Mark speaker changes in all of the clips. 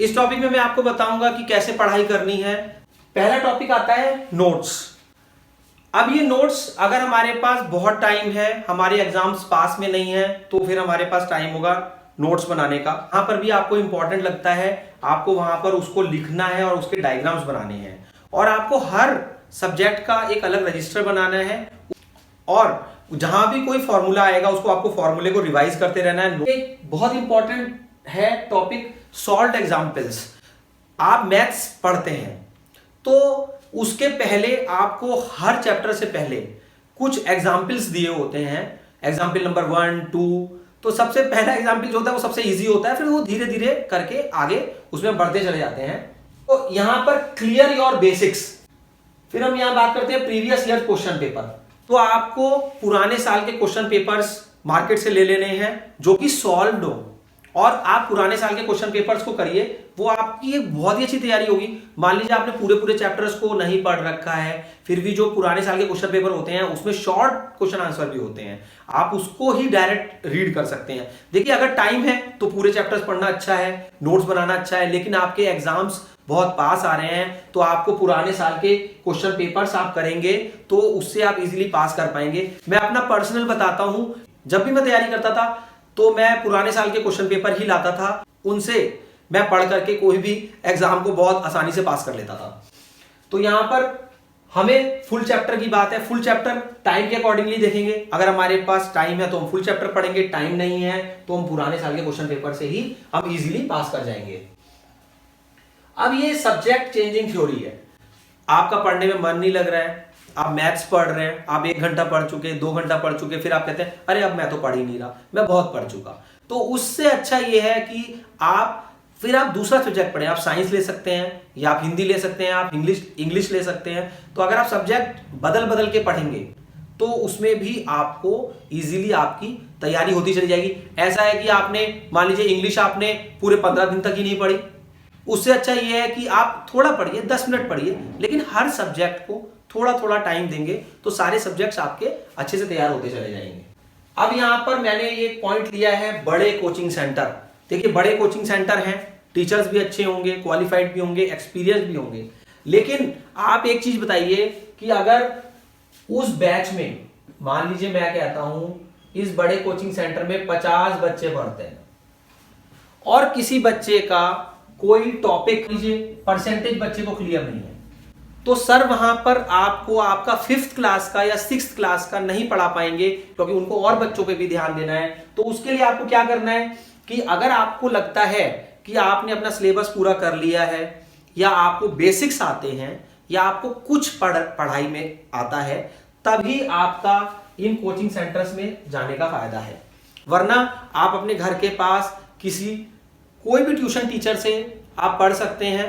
Speaker 1: इस टॉपिक में मैं आपको बताऊंगा कि कैसे पढ़ाई करनी है। पहला टॉपिक आता है नोट्स। अब ये नोट्स अगर हमारे पास बहुत टाइम है, हमारे एग्जाम्स पास में नहीं है, तो फिर हमारे पास टाइम होगा नोट्स बनाने का। वहां पर भी आपको इंपॉर्टेंट लगता है, आपको वहां पर उसको लिखना है और उसके डायग्राम्स बनाने हैं, और आपको हर सब्जेक्ट का एक अलग रजिस्टर बनाना है, और जहां भी कोई फॉर्मूला आएगा उसको आपको फॉर्मूले को रिवाइज करते रहना है। एक बहुत इंपॉर्टेंट है टॉपिक सॉल्व्ड एग्जाम्पल्स। आप मैथ्स पढ़ते हैं तो उसके पहले आपको हर चैप्टर से पहले कुछ एग्जाम्पल्स दिए होते हैं, एग्जाम्पल नंबर 1, 2। तो सबसे पहला एग्जाम्पल जो होता है वो सबसे इजी होता है, फिर वो धीरे धीरे करके आगे उसमें बढ़ते चले जाते हैं। तो यहां पर क्लियर योर बेसिक्स। फिर हम यहां बात करते हैं प्रीवियस ईयर क्वेश्चन पेपर। तो आपको पुराने साल के क्वेश्चन पेपर्स मार्केट से ले लेने हैं जो कि सॉल्व्ड हो, और आप पुराने साल के क्वेश्चन पेपर्स को करिए। वो आपकी एक बहुत ही अच्छी तैयारी होगी। मान लीजिए आपने पूरे पूरे चैप्टर्स को नहीं पढ़ रखा है, फिर भी जो पुराने साल के क्वेश्चन पेपर होते हैं उसमें शॉर्ट क्वेश्चन आंसर भी होते हैं, आप उसको ही डायरेक्ट रीड कर सकते हैं। देखिए, अगर टाइम है तो पूरे चैप्टर्स पढ़ना अच्छा है, नोट्स बनाना अच्छा है, लेकिन आपके एग्जाम्स बहुत पास आ रहे हैं तो आपको पुराने साल के क्वेश्चन पेपर्स आप करेंगे तो उससे आप इजीली पास कर पाएंगे। मैं अपना पर्सनल बताता हूं, जब भी मैं तैयारी करता था तो मैं पुराने साल के क्वेश्चन पेपर ही लाता था, उनसे मैं पढ़ करके कोई भी एग्जाम को बहुत आसानी से पास कर लेता था। तो यहां पर हमें फुल चैप्टर की बात है, फुल चैप्टर टाइम के अकॉर्डिंगली देखेंगे। अगर हमारे पास टाइम है तो हम फुल चैप्टर पढ़ेंगे, टाइम नहीं है तो हम पुराने साल के क्वेश्चन पेपर से ही हम इजीली पास कर जाएंगे। अब ये सब्जेक्ट चेंजिंग थ्योरी है। आपका पढ़ने में मन नहीं लग रहा है, आप मैथ्स पढ़ रहे हैं, आप 1 घंटा पढ़ चुके, 2 घंटा पढ़ चुके, फिर आप कहते हैं अरे अब मैं तो पढ़ ही नहीं रहा, मैं बहुत पढ़ चुका। तो उससे अच्छा ये है कि आप दूसरा सब्जेक्ट पढ़ें। आप साइंस ले सकते हैं, या आप हिंदी ले सकते हैं, आप इंग्लिश ले सकते हैं। तो अगर आप सब्जेक्ट बदल बदल के पढ़ेंगे तो उसमें भी आपको इजीली आपकी तैयारी होती चली जाएगी। ऐसा है कि आपने मान लीजिए इंग्लिश आपने पूरे 15 दिन तक ही नहीं पढ़ी, उससे अच्छा यह है कि आप थोड़ा पढ़िए, 10 मिनट पढ़िए, लेकिन हर सब्जेक्ट को थोड़ा थोड़ा टाइम देंगे तो सारे सब्जेक्ट्स आपके अच्छे से तैयार होते चले जाएंगे। अब यहां पर मैंने ये पॉइंट लिया है बड़े कोचिंग सेंटर। देखिए, बड़े कोचिंग सेंटर हैं, टीचर्स भी अच्छे होंगे, क्वालिफाइड भी होंगे, एक्सपीरियंस भी होंगे, लेकिन आप एक चीज बताइए कि अगर उस बैच में, मान लीजिए मैं कहता हूं इस बड़े कोचिंग सेंटर में 50 बच्चे पढ़ते हैं और किसी बच्चे का कोई टॉपिक लीजिए परसेंटेज बच्चे को क्लियर नहीं है, तो सर वहां पर आपको आपका 5th क्लास का या 6th क्लास का नहीं पढ़ा पाएंगे, क्योंकि उनको और बच्चों पे भी ध्यान देना है। तो उसके लिए आपको क्या करना है कि अगर आपको लगता है कि आपने अपना सिलेबस पूरा कर लिया है, या आपको बेसिक्स आते हैं, या आपको कुछ पढ़ाई में आता है, तभी आपका इन कोचिंग सेंटर्स में जाने का फायदा है। वरना आप अपने घर के पास कोई भी ट्यूशन टीचर से आप पढ़ सकते हैं।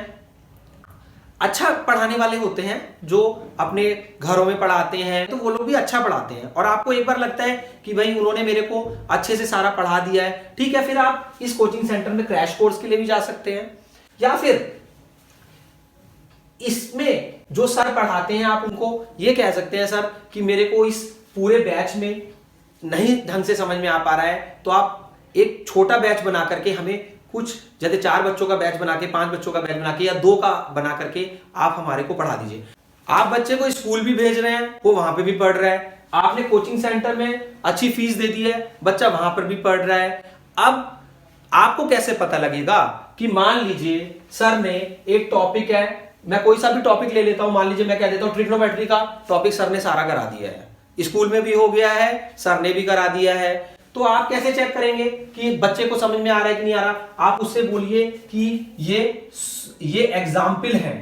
Speaker 1: अच्छा पढ़ाने वाले होते हैं जो अपने घरों में पढ़ाते हैं, तो वो लोग भी अच्छा पढ़ाते हैं, और आपको एक बार लगता है कि भाई उन्होंने मेरे को अच्छे से सारा पढ़ा दिया है, ठीक है, फिर आप इस कोचिंग सेंटर में क्रैश कोर्स के लिए भी जा सकते हैं, या फिर इसमें जो सर पढ़ाते हैं आप उनको ये कह सकते हैं सर कि मेरे को इस पूरे बैच में नहीं ढंग से समझ में आ पा रहा है, तो आप एक छोटा बैच बना करके हमें कुछ, जैसे 4 बच्चों का बैच बना के, 5 बच्चों का बैच बना के, या 2 का बना करके आप हमारे को पढ़ा दीजिए। आप बच्चे को स्कूल भी भेज रहे हैं, वो वहां पे भी पढ़ रहा है, आपने कोचिंग सेंटर में अच्छी फीस दे दी है, बच्चा वहां पर भी पढ़ रहा है। अब आपको कैसे पता लगेगा कि मान लीजिए सर ने एक टॉपिक है, मैं कोई सा भी टॉपिक ले लेता हूं, मान लीजिए मैं कह देता हूं ट्रिग्नोमेट्री का टॉपिक सर ने सारा करा दिया है, स्कूल में भी हो गया है, सर ने भी करा दिया है, तो आप कैसे चेक करेंगे कि बच्चे को समझ में आ रहा है कि नहीं आ रहा? आप उससे बोलिए कि ये एग्जाम्पल है,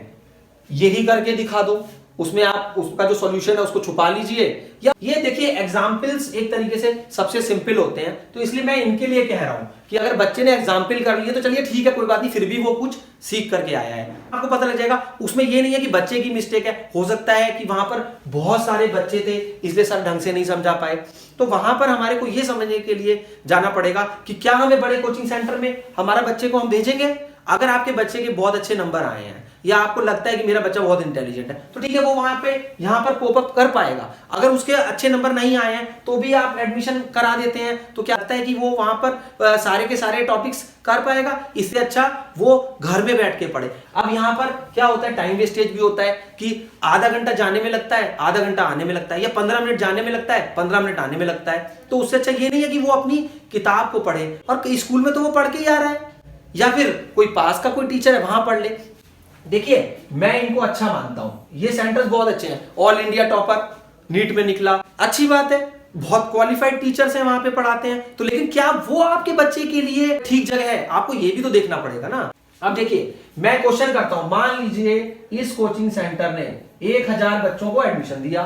Speaker 1: यही करके दिखा दो, उसमें आप उसका जो सॉल्यूशन है उसको छुपा लीजिए। या ये देखिए, एग्जाम्पल्स एक तरीके से सबसे सिंपल होते हैं, तो इसलिए मैं इनके लिए कह रहा हूं कि अगर बच्चे ने एग्जाम्पल कर लिए तो चलिए ठीक है, कोई बात नहीं, फिर भी वो कुछ सीख करके आया है, आपको पता लग जाएगा। उसमें ये नहीं है कि बच्चे की मिस्टेक है, हो सकता है कि वहां पर बहुत सारे बच्चे थे इसलिए सर ढंग से नहीं समझा पाए, तो वहां पर हमारे को यह समझने के लिए जाना पड़ेगा कि क्या हमें बड़े कोचिंग सेंटर में हमारा बच्चे को हम भेजेंगे अगर आपके बच्चे के बहुत अच्छे नंबर आए हैं या आपको लगता है कि मेरा बच्चा बहुत इंटेलिजेंट है, तो ठीक है, वो वहां पे यहाँ पर कोप अप कर पाएगा। अगर उसके अच्छे नंबर नहीं आए हैं तो भी आप एडमिशन करा देते हैं, तो क्या लगता है कि वो वहां पर सारे के सारे टॉपिक्स कर पाएगा? इससे अच्छा वो घर में बैठ के पढ़े। अब यहाँ पर क्या होता है, टाइम वेस्टेज भी होता है कि आधा घंटा जाने में लगता है, आधा घंटा आने में लगता है, या 15 मिनट जाने में लगता है, 15 मिनट आने में लगता है। तो उससे अच्छा ये नहीं है कि वो अपनी किताब को पढ़े, और स्कूल में तो वो पढ़ के ही आ रहा है, या फिर कोई पास का कोई टीचर है वहां पढ़ ले। देखिए, मैं इनको अच्छा मानता हूं, ये सेंटर्स बहुत अच्छे हैं। ऑल इंडिया टॉपर नीट में निकला, अच्छी बात है, बहुत क्वालिफाइड टीचर्स हैं वहां पे पढ़ाते हैं, तो लेकिन क्या वो आपके बच्चे के लिए ठीक जगह है? आपको ये भी तो देखना पड़ेगा ना। अब देखिए, मैं क्वेश्चन करता हूं, मान लीजिए इस कोचिंग सेंटर ने 1000 बच्चों को एडमिशन दिया।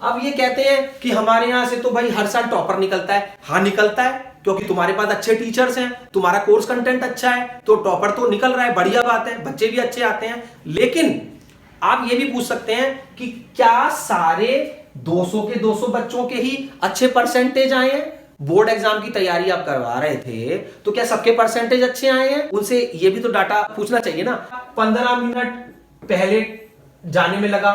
Speaker 1: अब ये कहते हैं कि हमारे यहां से तो भाई हर साल टॉपर निकलता है। हाँ, निकलता है, क्योंकि तुम्हारे पास अच्छे टीचर्स हैं, तुम्हारा कोर्स कंटेंट अच्छा है, तो टॉपर तो निकल रहा है, बढ़िया बात है, बच्चे भी अच्छे आते हैं। लेकिन आप ये भी पूछ सकते हैं कि क्या सारे 200 के 200 बच्चों के ही अच्छे परसेंटेज आए हैं? बोर्ड एग्जाम की तैयारी आप करवा रहे थे, तो क्या सबके परसेंटेज अच्छे आए हैं? उनसे ये भी तो डाटा पूछना चाहिए ना। 15 मिनट पहले जाने में लगा,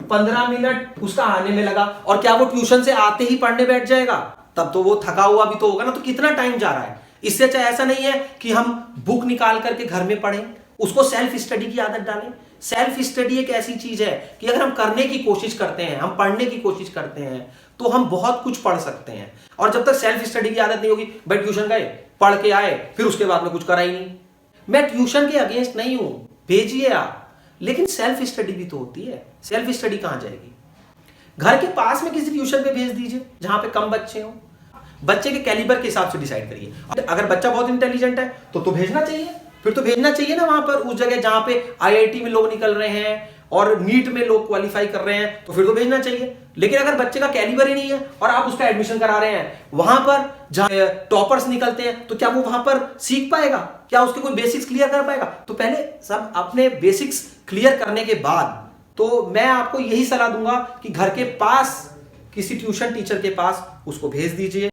Speaker 1: 15 मिनट उसका आने में लगा, और क्या वो ट्यूशन से आते ही पढ़ने बैठ जाएगा? तब तो वो थका हुआ भी तो होगा ना। तो कितना टाइम जा रहा है? इससे अच्छा ऐसा नहीं है कि हम बुक निकाल करके घर में पढ़ें, उसको सेल्फ स्टडी की आदत डालें। सेल्फ स्टडी एक ऐसी चीज है कि अगर हम करने की कोशिश करते हैं, हम पढ़ने की कोशिश करते हैं, तो हम बहुत कुछ पढ़ सकते हैं। और जब तक सेल्फ स्टडी की आदत नहीं होगी, भाई ट्यूशन गए, पढ़ के आए, फिर उसके बाद में कुछ करा ही नहीं। मैं ट्यूशन के अगेंस्ट नहीं हूं, भेजिए आप, लेकिन सेल्फ स्टडी भी तो होती है। सेल्फ स्टडी कहां जाएगी? घर के पास में किसी ट्यूशन पे भेज दीजिए जहां पे कम बच्चे हो। बच्चे के कैलिबर के हिसाब से डिसाइड करिए। अगर बच्चा बहुत इंटेलिजेंट है तो भेजना चाहिए, फिर तो भेजना चाहिए ना वहां पर, उस जगह जहां पे आईआईटी में लोग निकल रहे हैं और नीट में लोग क्वालिफाई कर रहे हैं, तो फिर तो भेजना चाहिए। लेकिन अगर बच्चे का कैलिबर ही नहीं है और आप उसका एडमिशन करा रहे हैं वहां पर जहां टॉपर्स निकलते हैं, तो क्या वो वहां पर सीख पाएगा? क्या उसके कोई बेसिक्स क्लियर कर पाएगा? तो पहले सब अपने बेसिक्स क्लियर करने के बाद तो मैं आपको यही सलाह दूंगा कि घर के पास किसी ट्यूशन टीचर के पास उसको भेज दीजिए।